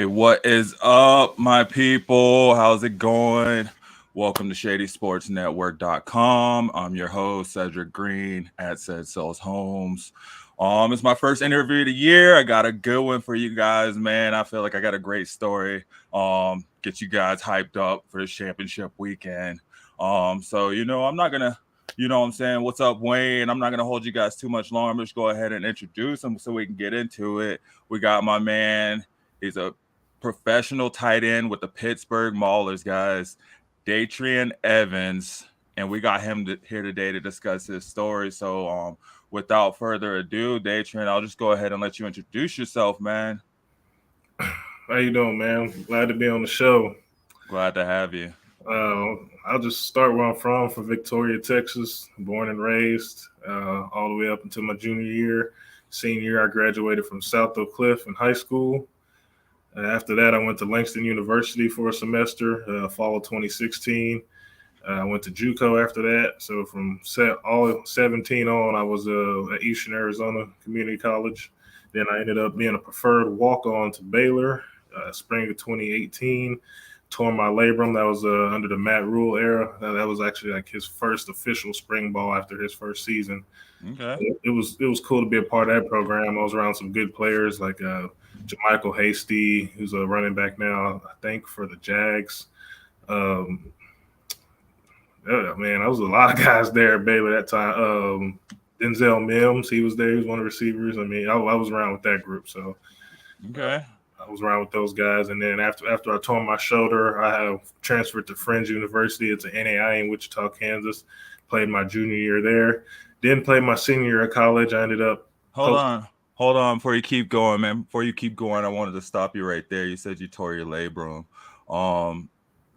Hey, what is up, my people? How's it going? Welcome to Shady Sports Network.com. I'm your host, Cedric Green at Said Sells Homes. It's my first interview of the year. I got a good one for you guys, man. I feel like I got a great story. Get you guys hyped up for the championship weekend. I'm not gonna, what I'm saying? What's up, Wayne? I'm not gonna hold you guys too much longer. I'm just go ahead and introduce him so we can get into it. We got my man. He's a professional tight end with the Pittsburgh Maulers, guys. Daytran Evans, and we got him here today to discuss his story. So, without further ado, Daytran, I'll just go ahead and let you introduce yourself, man. How you doing, man? Glad to be on the show. Glad to have you. I'll just start where I'm from Victoria, Texas, born and raised, all the way up until my junior year. Senior year, I graduated from South Oak Cliff in high school. After that, I went to Langston University for a semester, fall of 2016. I went to JUCO after that. So from all 17 on, I was at Eastern Arizona Community College. Then I ended up being a preferred walk-on to Baylor, spring of 2018. Tore my labrum. That was under the Matt Rule era. That was actually like his first official spring ball after his first season. Okay. It was cool to be a part of that program. I was around some good players like Jermichael Hasty, who's a running back now, I think, for the Jags. Man, there was a lot of guys there at Baylor that time. Denzel Mims, he was there. He was one of the receivers. I mean, I was around with that group. So Okay. I was around with those guys. And then after I tore my shoulder, I have transferred to Friends University. It's an NAI in Wichita, Kansas. Played my junior year there. Didn't play my senior year of college. I ended up Hold on. Before you keep going, man. Before you keep going, I wanted to stop you right there. You said you tore your labrum.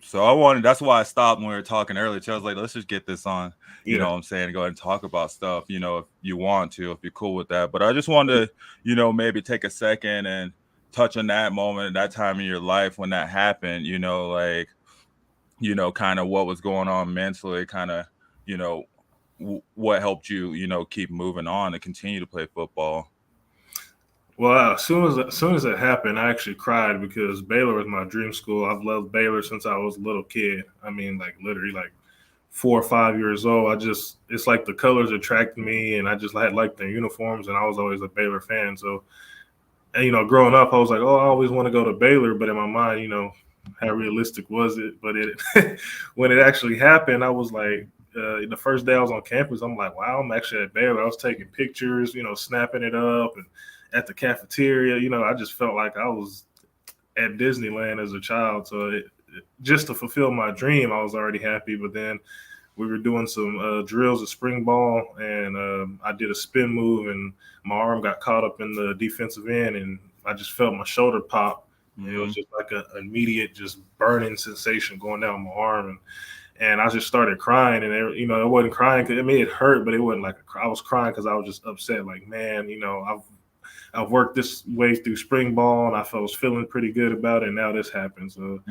So that's why I stopped when we were talking earlier. I was like, let's just get this on. You know what I'm saying? Go ahead and talk about stuff, if you want to, if you're cool with that. But I just wanted to, maybe take a second and touch on that moment, that time in your life when that happened, kind of what was going on mentally, kind of, what helped you, keep moving on and continue to play football. Well, as soon as it happened, I actually cried because Baylor was my dream school. I've loved Baylor since I was a little kid. I mean, like literally like 4 or 5 years old. It's like the colors attracted me, and I just had liked their uniforms, and I was always a Baylor fan. So, and, growing up, I was like, oh, I always want to go to Baylor, but in my mind, how realistic was it? But when it actually happened, I was like, the first day I was on campus, I'm like, wow, I'm actually at Baylor. I was taking pictures, snapping it up, and at the cafeteria, I just felt like I was at Disneyland as a child. So just to fulfill my dream, I was already happy. But then we were doing some drills of spring ball, and I did a spin move, and my arm got caught up in the defensive end, and I just felt my shoulder pop. Mm-hmm. It was just like an immediate, just burning sensation going down my arm, and I just started crying. And I wasn't crying because it hurt, but it wasn't like I was crying because I was just upset. Like, man, I've worked this way through spring ball, and I was feeling pretty good about it. And now this happened. So,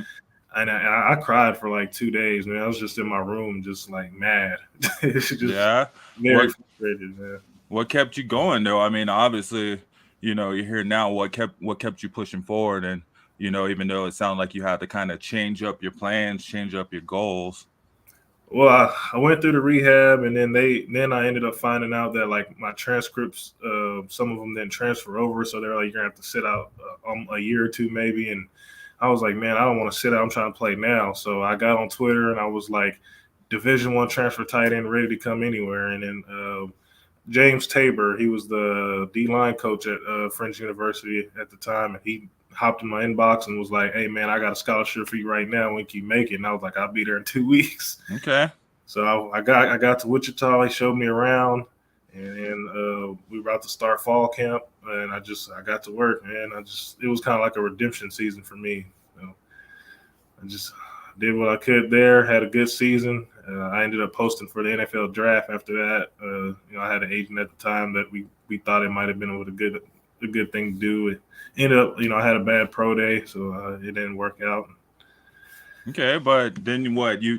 and I cried for like 2 days, man. I was just in my room, just like mad. It's just very frustrated, man. What kept you going, though? I mean, obviously, you're here now. What kept you pushing forward? And even though it sounded like you had to kind of change up your plans, change up your goals. Well, I went through the rehab, and then I ended up finding out that like my transcripts, some of them didn't transfer over, so they're like, you're gonna have to sit out a year or two maybe. And I was like, man, I don't want to sit out. I'm trying to play now. So I got on Twitter and I was like, Division I transfer tight end, ready to come anywhere. And then James Tabor, he was the D-line coach at Friends University at the time, and he hopped in my inbox and was like, hey, man, I got a scholarship for you right now when you make it. And I was like, I'll be there in 2 weeks. Okay. So I got to Wichita. He showed me around, and then we were about to start fall camp, and I got to work, man. It was kind of like a redemption season for me. I just did what I could there, had a good season. I ended up posting for the NFL draft after that. I had an agent at the time that we thought it might have been a good thing to do. It ended up, I had a bad pro day, so it didn't work out. Okay, but then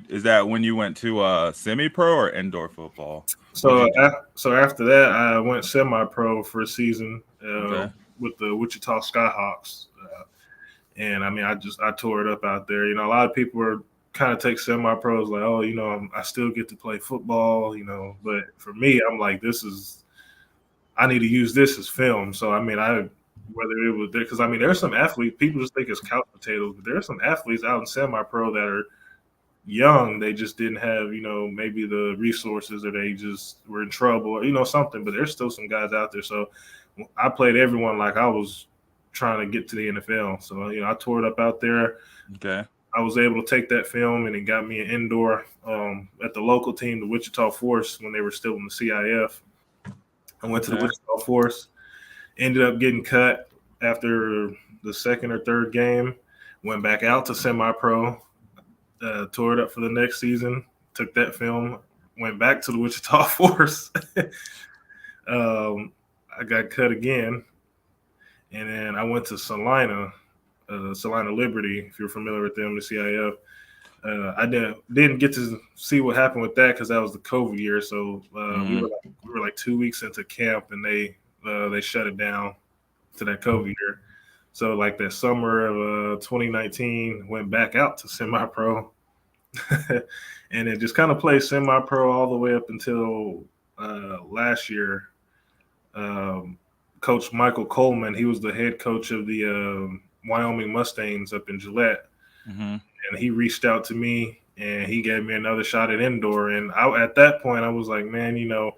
is that when you went to semi-pro or indoor football? So after that, I went semi-pro for a season Okay. with the Wichita Skyhawks. And I mean, I tore it up out there. You know, a lot of people are kind of take semi-pros like, oh, you know, I still get to play football, you know. But for me, I'm like, I need to use this as film. So I mean, whether it was there, because I mean, there's some athletes, people just think it's couch potatoes, but there's some athletes out in semi-pro that are young. They just didn't have, you know, maybe the resources, or they just were in trouble, or, you know, something. But there's still some guys out there. So I played everyone like I was trying to get to the NFL. So, you know, I tore it up out there. Okay. I was able to take that film, and it got me an indoor at the local team, the Wichita Force, when they were still in the CIF. I went to the Wichita Force, ended up getting cut after the second or third game, went back out to semi-pro, tore it up for the next season, took that film, went back to the Wichita Force. I got cut again, and then I went to Salina Liberty, if you're familiar with them, the CIF. I didn't get to see what happened with that because that was the COVID year. So we were like 2 weeks into camp, and they shut it down to that COVID year. So like that summer of 2019, went back out to semi-pro, and it just kind of played semi-pro all the way up until last year. Coach Michael Coleman, he was the head coach of the Wyoming Mustangs up in Gillette. Mm-hmm. And he reached out to me, and he gave me another shot at indoor. And at that point, I was like, man, you know,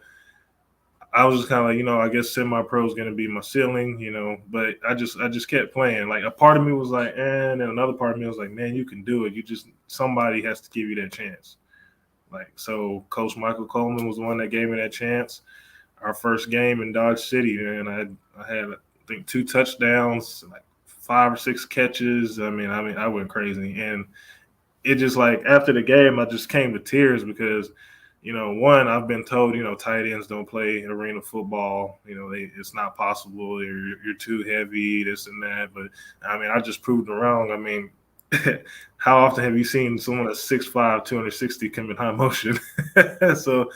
I was just kind of like, you know, I guess semi-pro is going to be my ceiling, you know. But I just kept playing. Like, a part of me was like, and another part of me was like, man, you can do it. Somebody has to give you that chance. Like, so Coach Michael Coleman was the one that gave me that chance. Our first game in Dodge City, and I had, I think, 2 touchdowns, like 5 or 6 catches. I mean, I went crazy. And it just, like, after the game, I just came to tears because, you know, one, I've been told, you know, tight ends don't play arena football. You know, it's not possible. You're too heavy, this and that. But, I mean, I just proved them wrong. I mean, how often have you seen someone that's 6'5", 260 come in high motion? So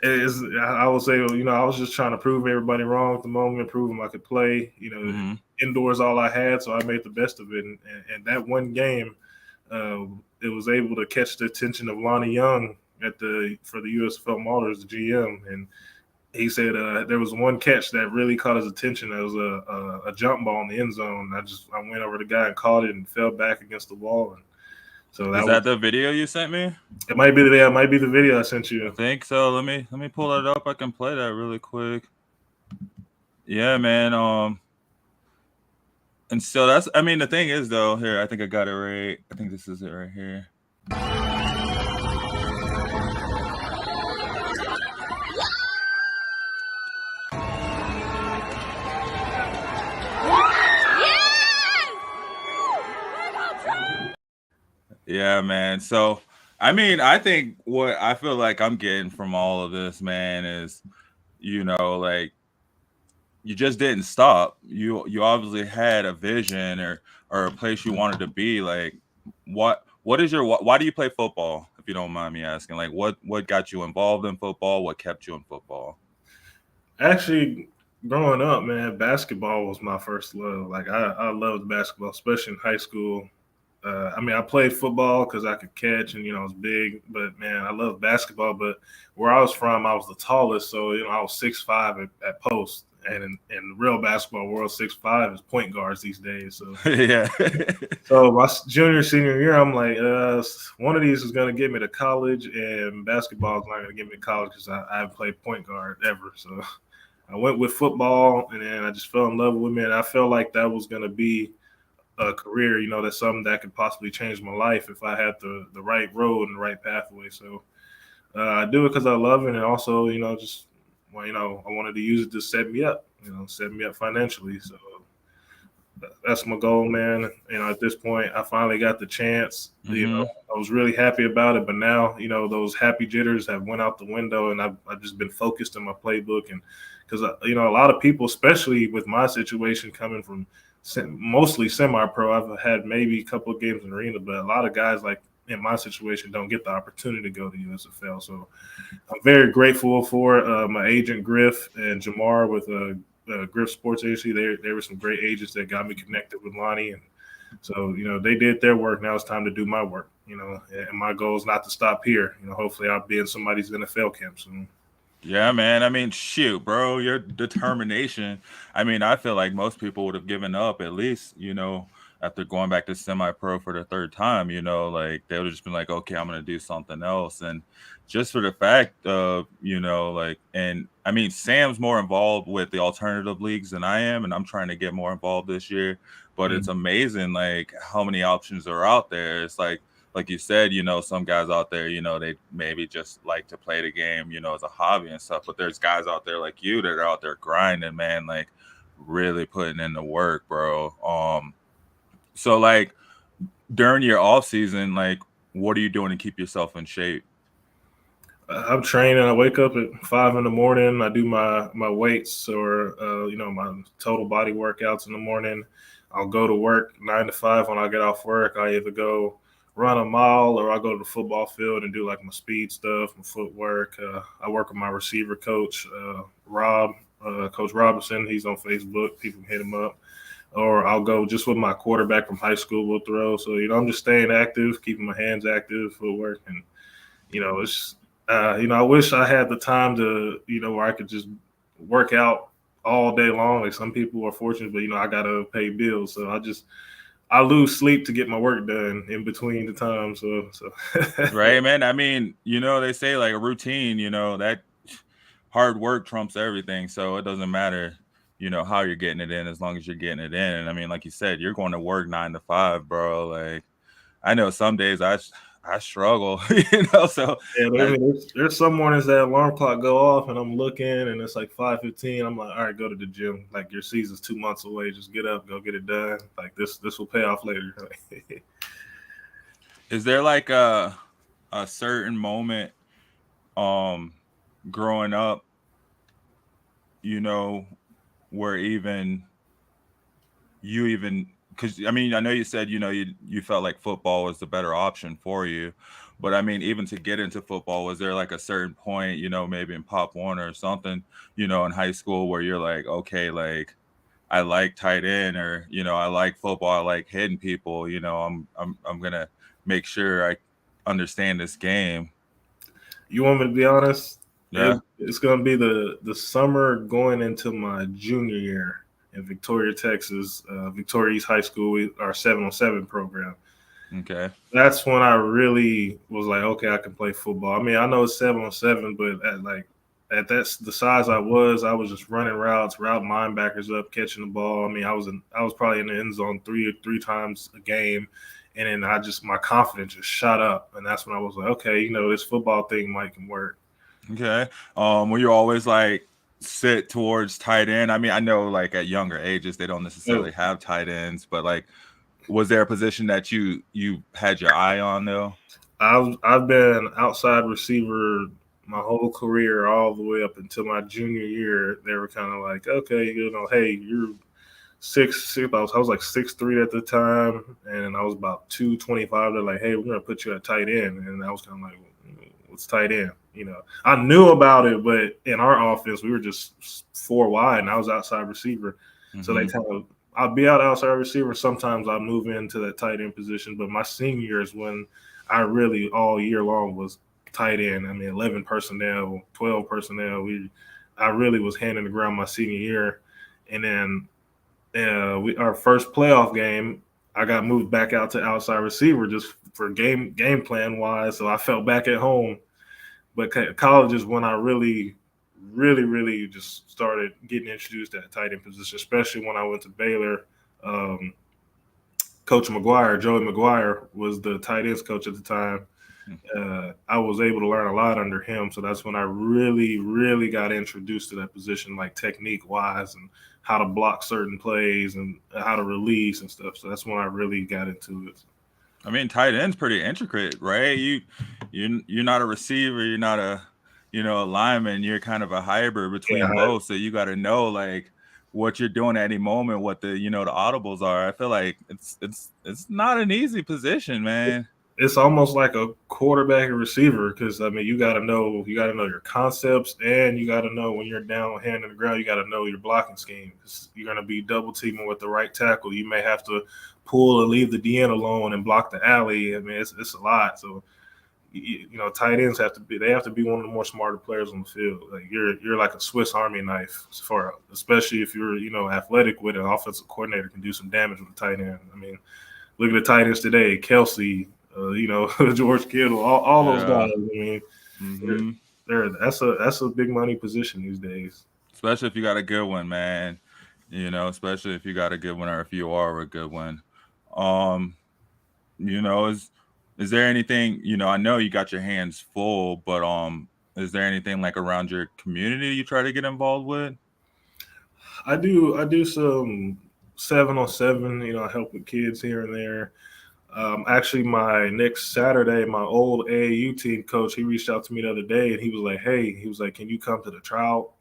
I would say, you know, I was just trying to prove everybody wrong at the moment, prove them I could play. You know, indoors all I had, so I made the best of it. And that one game, it was able to catch the attention of Lonnie Young for the USFL Maulers, the GM, and he said there was one catch that really caught his attention. It was a jump ball in the end zone. I went over to the guy and caught it and fell back against the wall. And so Is that the video you sent me? It might be the video I sent you. I think so. Let me pull that up. I can play that really quick. Yeah, man. And so I mean, the thing is, though, here, I think I got it right. I think this is it right here. Yeah, man. So, I mean, I think what I feel like I'm getting from all of this, man, is, you know, like, you just didn't stop. You obviously had a vision or a place you wanted to be. Like, what is your why do you play football, if you don't mind me asking? Like, what got you involved in football? What kept you in football? Actually, growing up, man, basketball was my first love. Like, I loved basketball, especially in high school. I mean, I played football because I could catch and, you know, I was big. But, man, I love basketball. But where I was from, I was the tallest. So, you know, I was 6'5" at post. And in the real basketball world, 6'5" is point guards these days. So, yeah. So my senior year, I'm like, one of these is going to get me to college, and basketball is not going to get me to college because I haven't played point guard ever. So I went with football, and then I just fell in love with it. And I felt like that was going to be a career, you know, that's something that could possibly change my life if I had the right road and the right pathway. So I do it because I love it, and also, you know, just, well, you know, I wanted to use it to set me up financially. So that's my goal, man. You know, at this point, I finally got the chance. You know, I was really happy about it, but now, you know, those happy jitters have went out the window, and I've just been focused on my playbook. And because, you know, a lot of people, especially with my situation coming from mostly semi-pro, I've had maybe a couple of games in arena, but a lot of guys like in my situation don't get the opportunity to go to USFL. So I'm very grateful for my agent Griff and Jamar with Griff Sports Agency. They were some great agents that got me connected with Lonnie, and So, they did their work. Now it's time to do my work, and my goal is not to stop here. Hopefully I'll be in somebody's NFL camp soon. Yeah, man. I mean, shoot, bro, your determination. I mean, I feel like most people would have given up at least, after going back to semi-pro for the third time, like they would have just been like, okay, I'm going to do something else. And just for the fact of, like, and I mean, Sam's more involved with the alternative leagues than I am, and I'm trying to get more involved this year. But it's amazing, like, how many options are out there. It's like you said, some guys out there, they maybe just like to play the game, as a hobby and stuff. But there's guys out there like you that are out there grinding, man, like really putting in the work, bro. So like during your off season, like what are you doing to keep yourself in shape? I'm training. I wake up at 5 in the morning. I do my weights or my total body workouts in the morning. I'll go to work 9 to 5. When I get off work, I either go run a mile or I'll go to the football field and do like my speed stuff, my footwork. I work with my receiver coach, Rob, Coach Robinson. He's on Facebook. People can hit him up. Or I'll go just with my quarterback from high school. We'll throw. So I'm just staying active, keeping my hands active, footwork, and it's. I wish I had the time to, where I could just work out all day long. Like some people are fortunate, but I gotta pay bills, so I lose sleep to get my work done in between the time. So Right, man. I mean, they say like a routine, that hard work trumps everything. So it doesn't matter, how you're getting it in as long as you're getting it in. And I mean, like you said, you're going to work 9 to 5, bro. Like I know some days I struggle, so yeah, there's some mornings that alarm clock go off and I'm looking and it's like 5:15. I'm like, all right, go to the gym. Like your season's 2 months away. Just get up, go get it done. Like this will pay off later. Is there like a certain moment growing up, where because I mean, I know you said, you felt like football was the better option for you, but I mean, even to get into football, was there like a certain point, maybe in Pop Warner or something, in high school where you're like, okay, like I like tight end, or I like football, I like hitting people, I'm gonna make sure I understand this game. You want me to be honest? Yeah. It's gonna be the summer going into my junior year in Victoria, Texas, Victoria East High School, our 7-on-7 program. Okay. That's when I really was like, okay, I can play football. I mean, I know it's 7-on-7, but at that's the size I was just running routes, route linebackers up, catching the ball. I mean, I was probably in the end zone three times a game, and then my confidence just shot up, and that's when I was like, okay, this football thing might can work. Okay. Were you always like sit towards tight end? I mean, I know like at younger ages they don't necessarily have tight ends, but like, was there a position that you had your eye on though? I've been outside receiver my whole career, all the way up until my junior year. They were kind of like, okay, hey, you're 6'6". I was like 6'3" at the time, and I was about 225. They're like, hey, we're gonna put you at tight end, and I was kind of like, what's tight end? I knew about it, but in our offense, we were just 4 wide, and I was outside receiver. Mm-hmm. So they kind of, I'll be outside receiver. Sometimes I'll move into that tight end position, but my senior year is when I really all year long was tight end. I mean, 11 personnel, 12 personnel. I really was handing the ground my senior year, and then our first playoff game, I got moved back out to outside receiver just for game plan wise. So I felt back at home. But college is when I really, really, really just started getting introduced to that tight end position, especially when I went to Baylor. Coach McGuire, Joey McGuire, was the tight ends coach at the time. I was able to learn a lot under him. So that's when I really, really got introduced to that position, like technique-wise and how to block certain plays and how to release and stuff. So that's when I really got into it. I mean, tight end's pretty intricate, right? You're not a receiver, you're not a a lineman, you're kind of a hybrid between both. So you got to know like what you're doing at any moment, what the the audibles are. I feel like it's not an easy position, man. it's almost like a quarterback and receiver because I mean you got to know your concepts and you got to know when you're down hand in the ground you got to know your blocking scheme because you're going to be double teaming with the right tackle. You may have to pull and leave the DN alone and block the alley. I mean it's a lot. So you know tight ends have to be one of the more smarter players on the field. Like you're like a Swiss Army knife for especially if you're athletic with an offensive coordinator can do some damage with the tight end. I mean look at the tight ends today, Kelsey. George Kittle, all those guys. I mean, that's a big money position these days. Especially if you got a good one, man. Especially if you got a good one or if you are a good one. Is there anything, I know you got your hands full, but is there anything like around your community you try to get involved with? I do some 7-on-7, I help with kids here and there. Actually, my next Saturday, my old AAU team coach, he reached out to me the other day and he was like, "Hey, can you come to the trial,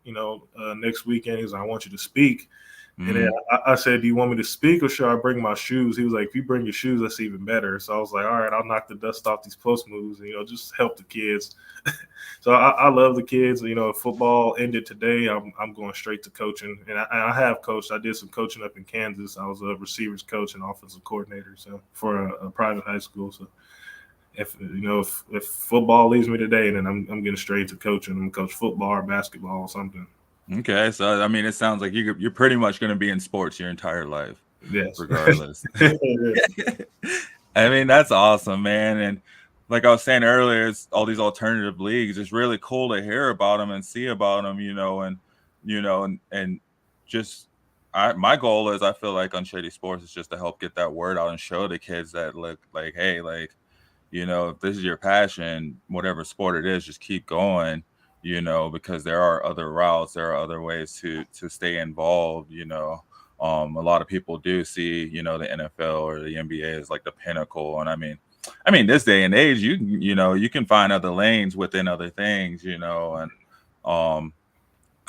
next weekend?" He's like, "I want you to speak." And then I said, "Do you want me to speak or should I bring my shoes?" He was like, "If you bring your shoes, that's even better." So I was like, "All right, I'll knock the dust off these post moves and, just help the kids." So I love the kids. If football ended today, I'm going straight to coaching. And I have coached. I did some coaching up in Kansas. I was a receivers coach and offensive coordinator for a private high school. So if football leaves me today, then I'm getting straight to coaching. I'm going to coach football or basketball or something. Okay, so I mean, it sounds like you're pretty much going to be in sports your entire life, yes, regardless. I mean, that's awesome, man. And like I was saying earlier, it's all these alternative leagues. It's really cool to hear about them and see about them, and just my goal is I feel like on Shady Sports is just to help get that word out and show the kids that look like, hey, like, if this is your passion, whatever sport it is, just keep going. Because there are other routes, there are other ways to stay involved. A lot of people do see, the NFL or the NBA as like the pinnacle. And I mean, this day and age, you can find other lanes within other things, and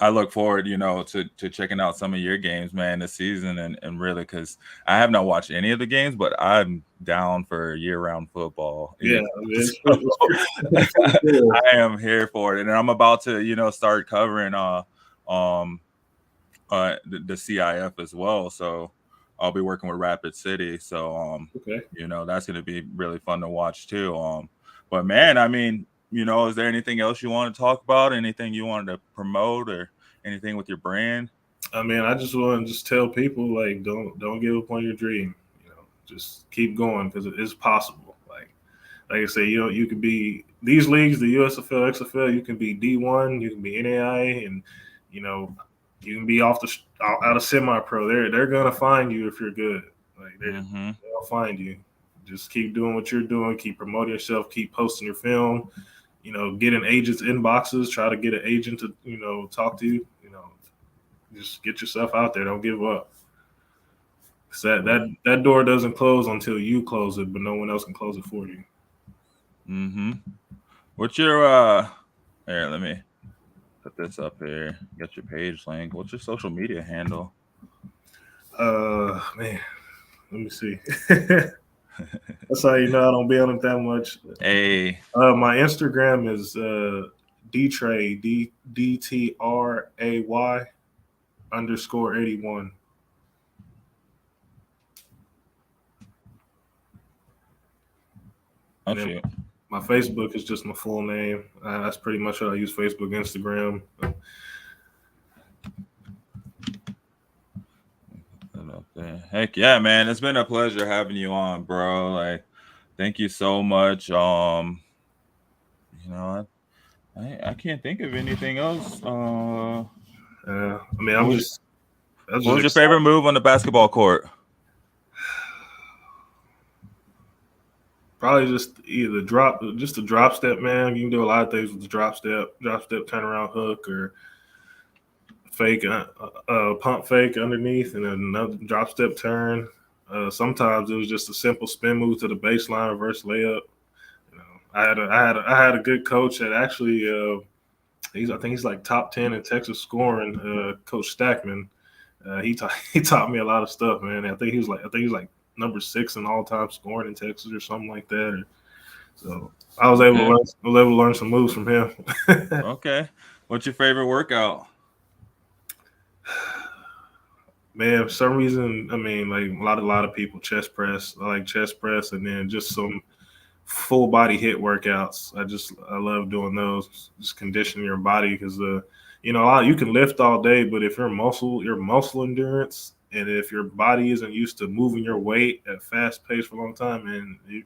I look forward, to checking out some of your games, man, this season, and really, because I have not watched any of the games, but I'm down for year-round football. Yeah, I am here for it, and I'm about to, start covering the CIF as well. So I'll be working with Rapid City. So okay. That's going to be really fun to watch too. But man, I mean, is there anything else you want to talk about? Anything you wanted to promote or anything with your brand? I mean, I just want to tell people like don't give up on your dream. Just keep going because it is possible. Like I say, you can be these leagues, the USFL, XFL. You can be D1, you can be NAIA, and you can be out of semi-pro. They're gonna find you if you're good. Like they'll find you. Just keep doing what you're doing. Keep promoting yourself. Keep posting your film. Get in agents' inboxes. Try to get an agent to talk to you. Just get yourself out there. Don't give up. That door doesn't close until you close it, but no one else can close it for you. What's your here? Let me put this up here. Get your page link. What's your social media handle? Man, let me see. That's how you know I don't be on it that much. Hey. My Instagram is Dtray DTRAY _81. Okay. My Facebook is just my full name. That's pretty much what I use: Facebook, Instagram. Heck yeah, man! It's been a pleasure having you on, bro. Like, thank you so much. I can't think of anything else. I mean, what was your favorite move on the basketball court? Probably just either a drop step, man. You can do a lot of things with the drop step, turnaround hook, or fake, pump fake underneath, and then another drop step turn. Sometimes it was just a simple spin move to the baseline, reverse layup. I had a good coach that actually, I think he's like top 10 in Texas scoring. Coach Stackman. He taught me a lot of stuff, man. I think he was like number 6 in all time scoring in Texas or something like that. So I was able to learn some moves from him. Okay. What's your favorite workout? Man, for some reason, I mean, like a lot of people chest press. I like chest press, and then just some full body hit workouts. I love doing those. Just conditioning your body because you can lift all day, but if your muscle endurance, and if your body isn't used to moving your weight at fast pace for a long time, man, you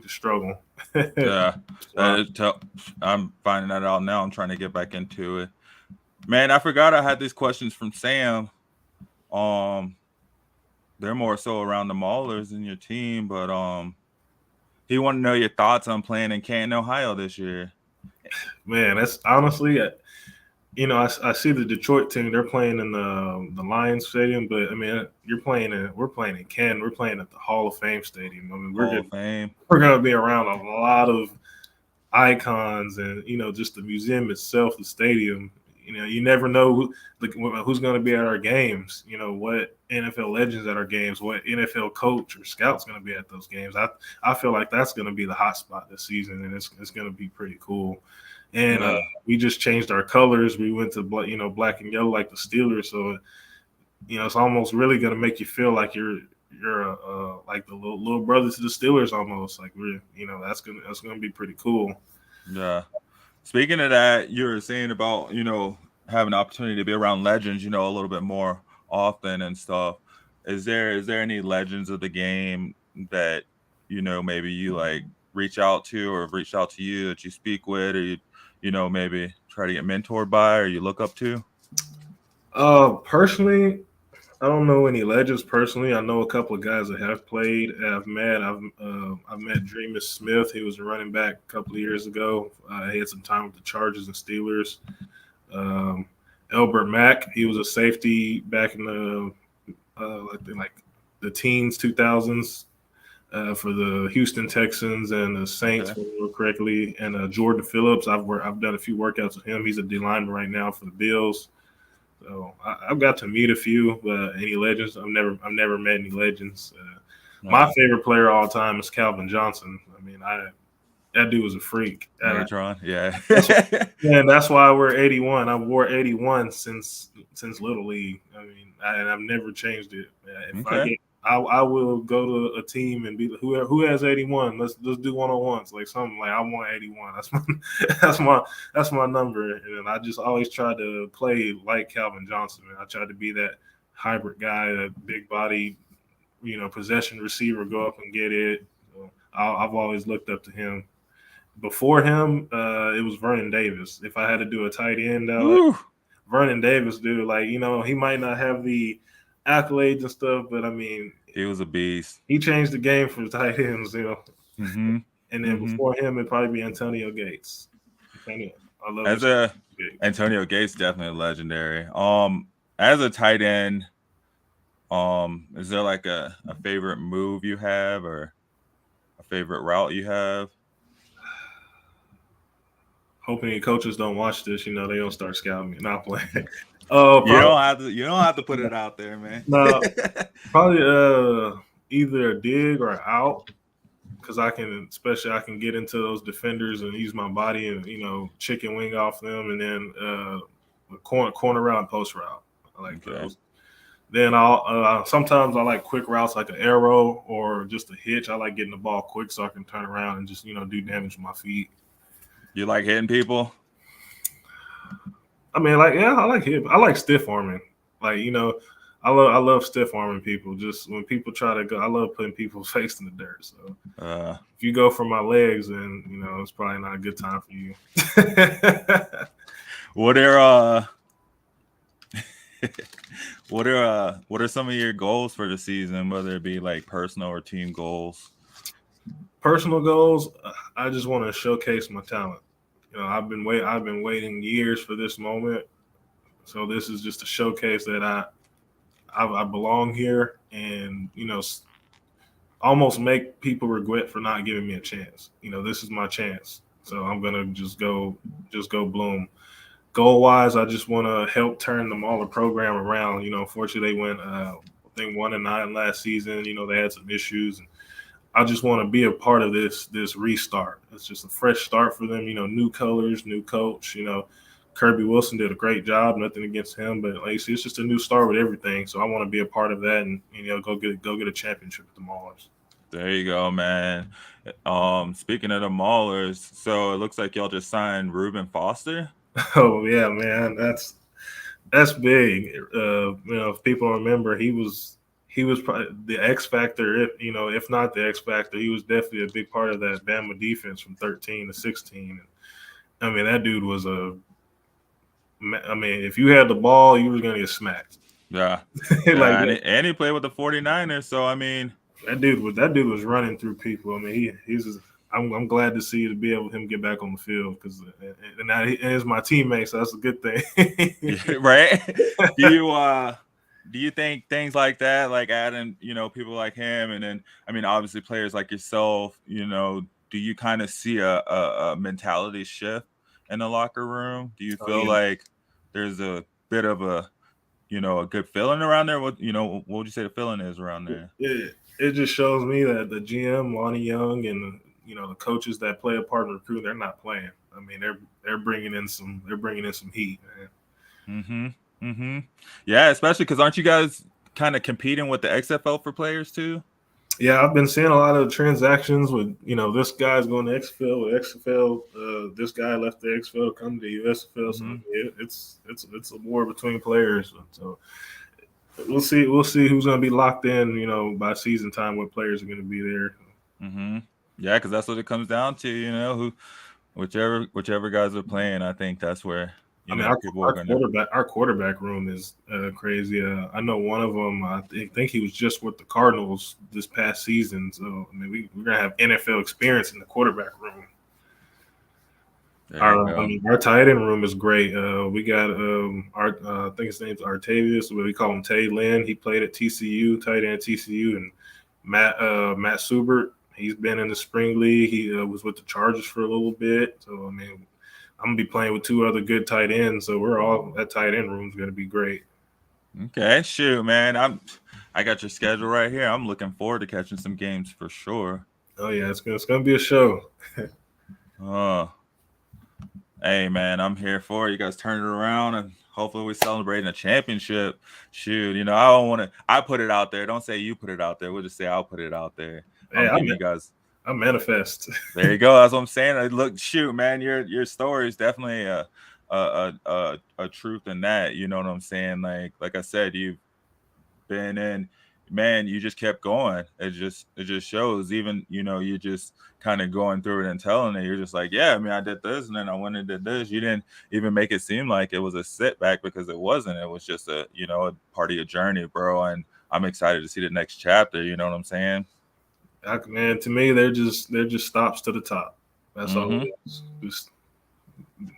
can struggle. Yeah, I'm finding that out now. I'm trying to get back into it. Man, I forgot I had these questions from Sam. They're more so around the Maulers and your team, but he wanted to know your thoughts on playing in Canton, Ohio this year. Man, that's honestly, I see the Detroit team. They're playing in the Lions Stadium, but I mean, we're playing in Canton. We're playing at the Hall of Fame Stadium. I mean, Hall of Fame. We're gonna be around a lot of icons, and just the museum itself, the stadium. You never know who's going to be at our games. What NFL legends at our games, what NFL coach or scout's going to be at those games. I feel like that's going to be the hot spot this season, and it's going to be pretty cool. And we just changed our colors. We went to black and yellow like the Steelers. So it's almost really going to make you feel like you're like the little brother to the Steelers almost. Like that's gonna be pretty cool. Yeah. Speaking of that, you were saying about having the opportunity to be around legends, a little bit more often and stuff. Is there any legends of the game that maybe you like reach out to or have reached out to you that you speak with, or you maybe try to get mentored by or you look up to? Personally, I don't know any legends personally. I know a couple of guys that have played. I've met Dreamus Smith. He was a running back a couple of years ago. He had some time with the Chargers and Steelers. Elbert Mack. He was a safety back in the I think like the teens, 2000s for the Houston Texans and the Saints, if I remember correctly. And Jordan Phillips. I've done a few workouts with him. He's a D lineman right now for the Bills. So I've got to meet a few, but any legends? I've never met any legends. My favorite player of all time is Calvin Johnson. I mean, that dude was a freak. Datryan, yeah. And that's why I wear 81. I've wore 81 since Little League. I mean, I've never changed it. I will go to a team and be who has 81. Let's do 1-on-1s, like something like I want 81. That's my number, and I just always try to play like Calvin Johnson. Man. I tried to be that hybrid guy, that big body, possession receiver, go up and get it. So I've always looked up to him. Before him, it was Vernon Davis. If I had to do a tight end, Vernon Davis, dude, like he might not have the accolades and stuff, but I mean, he was a beast. He changed the game for tight ends, Mm-hmm. And then before him, it'd probably be Antonio Gates. Antonio Gates, definitely legendary. As a tight end, is there like a favorite move you have or a favorite route you have? Hoping your coaches don't watch this, they don't start scouting me. Not playing. You don't have to put it out there, man. No, probably either a dig or out, because I can get into those defenders and use my body and chicken wing off them, and then corner route and post route. I like those. Then I'll sometimes I like quick routes like an arrow or just a hitch. I like getting the ball quick so I can turn around and just do damage with my feet. You like hitting people? I mean, I like him. I like stiff arming. Like, I love stiff arming people. Just when people try to go, I love putting people's face in the dirt. So if you go for my legs, then it's probably not a good time for you. What are some of your goals for the season, whether it be like personal or team goals? Personal goals, I just want to showcase my talent. I've been waiting years for this moment. So this is just a showcase that I belong here, and almost make people regret for not giving me a chance. This is my chance, so I'm gonna just go bloom. Goal wise, I just want to help turn the Mauler program around. Unfortunately, they went I think 1-9 last season. They had some issues, and I just want to be a part of this restart. It's just a fresh start for them. New colors, new coach. Kirby Wilson did a great job. Nothing against him, but like you see, it's just a new start with everything. So I want to be a part of that and go get a championship with the Maulers. There you go, man. Speaking of the Maulers, so it looks like y'all just signed Reuben Foster. Oh yeah, man, that's big. If people remember, he was probably the X factor. If not the X factor, he was definitely a big part of that Bama defense from 13 to 16. I mean, that dude was if you had the ball, you were gonna get smacked. Yeah, and he played with the 49ers. So I mean, that dude was running through people. I mean, I'm glad to see him get back on the field because now he's my teammate, so that's a good thing. Yeah, right? Do you think things like that, like adding, people like him, and then I mean, obviously players like yourself, do you kind of see a mentality shift in the locker room? Do you feel like there's a bit of a good feeling around there? What would you say the feeling is around there? It just shows me that the GM, Lonnie Young, and the coaches that play a part in recruiting, they're not playing. I mean, they're bringing in some heat, man. Yeah, especially because aren't you guys kind of competing with the XFL for players too? Yeah, I've been seeing a lot of transactions with this guy's going to XFL with XFL. This guy left the XFL to come to the USFL. So it's a war between players. So we'll see who's going to be locked in. By season time, what players are going to be there. Yeah, because that's what it comes down to. Whichever guys are playing, I think that's where. Our quarterback room is crazy. I know one of them. I think he was just with the Cardinals this past season. So I mean, we're gonna have NFL experience in the quarterback room. Our tight end room is great. We got I think his name's Artavius, but we call him Tay Lynn. He played at TCU, tight end at TCU, and Matt Subert. He's been in the spring league. He was with the Chargers for a little bit. So I mean, I'm gonna be playing with two other good tight ends, so that tight end room is gonna be great. Okay, shoot, man. I got your schedule right here. I'm looking forward to catching some games for sure. Oh yeah, it's gonna be a show. Hey man, I'm here for it. You guys turn it around and hopefully we're celebrating a championship. Shoot, I don't want to. I put it out there. Don't say you put it out there. We'll just say I'll put it out there. Hey, you guys. I manifest. There you go. That's what I'm saying. Look, shoot, man, your story is definitely a truth in that. You know what I'm saying? Like I said, you've been in, man. You just kept going. It just shows. Even you just kind of going through it and telling it. You're just like, yeah, I mean, I did this and then I went and did this. You didn't even make it seem like it was a setback because it wasn't. It was just a part of your journey, bro. And I'm excited to see the next chapter. You know what I'm saying? Man, to me, they're just stops to the top. That's all it is. Just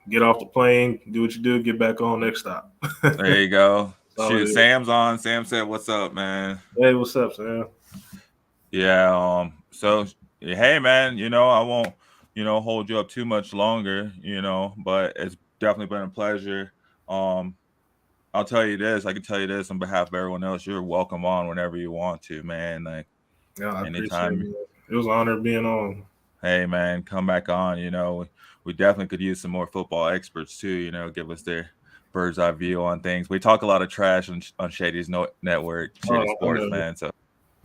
get off the plane, do what you do, get back on next stop. There you go. Shoot, Sam's on. Sam said, "What's up, man?" Hey, what's up, Sam? Yeah. So, hey, man. I won't, hold you up too much longer. But it's definitely been a pleasure. I'll tell you this. I can tell you this on behalf of everyone else. You're welcome on whenever you want to, man. Yeah, I anytime. It was an honor being on. Hey, man, come back on. We definitely could use some more football experts too. Give us their bird's eye view on things. We talk a lot of trash on Shady's network, Shady Sports, man. So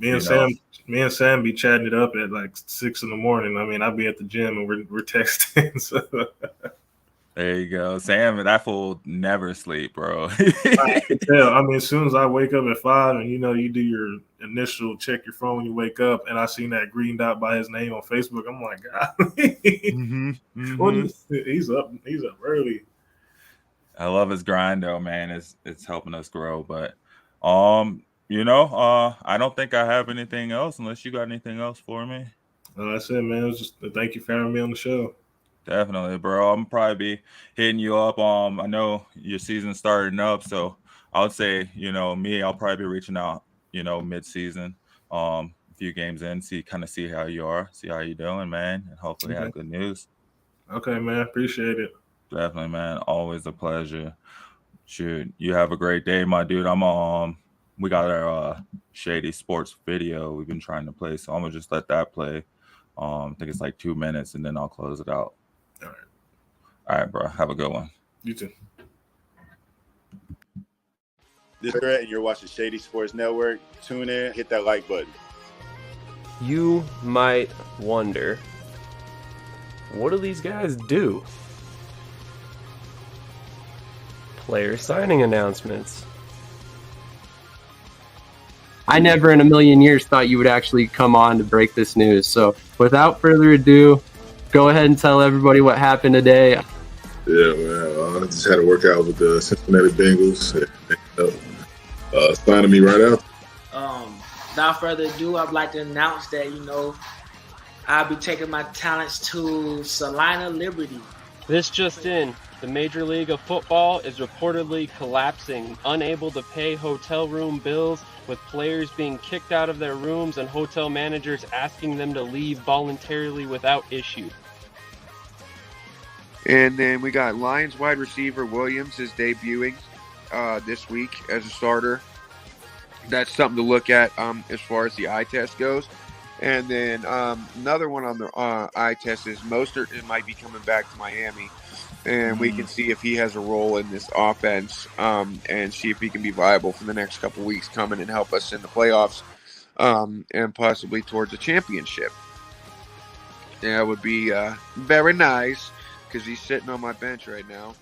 me and Sam be chatting it up at like 6 a.m. I mean, I'll be at the gym and we're texting. So. There you go, Sam. That fool never sleep, bro. I can tell. I mean, as soon as I wake up at 5, and you do your initial check your phone when you wake up, and I seen that green dot by his name on Facebook. I'm like, God, he's up early. I love his grind, though, man. It's helping us grow. But I don't think I have anything else unless you got anything else for me. No, that's it, man. It was just thank you for having me on the show. Definitely, bro. I'm probably be hitting you up. I know your season's starting up, so I would say, I'll probably be reaching out, mid-season, a few games in, see how you are, see how you're doing, man, and hopefully have good news. Okay, man. Appreciate it. Definitely, man. Always a pleasure. Shoot, you have a great day, my dude. I'm we got our Shady Sports video we've been trying to play, so I'm gonna just let that play. I think it's like 2 minutes, and then I'll close it out. All right. All right, bro. Have a good one. You too. This is Brett, and you're watching Shady Sports Network. Tune in, hit that like button. You might wonder, what do these guys do? Player signing announcements. I never in a million years thought you would actually come on to break this news. So without further ado, go ahead and tell everybody what happened today. Yeah, man. I just had a workout with the Cincinnati Bengals. Signing me right out. Without further ado, I'd like to announce that, I'll be taking my talents to Salina Liberty. This just in. The Major League of Football is reportedly collapsing, unable to pay hotel room bills, with players being kicked out of their rooms and hotel managers asking them to leave voluntarily without issue. And then we got Lions wide receiver Williams is debuting this week as a starter. That's something to look at as far as the eye test goes. And then another one on the eye test is Mostert might be coming back to Miami. And we can see if he has a role in this offense and see if he can be viable for the next couple weeks coming and help us in the playoffs and possibly towards a championship. That would be very nice because he's sitting on my bench right now.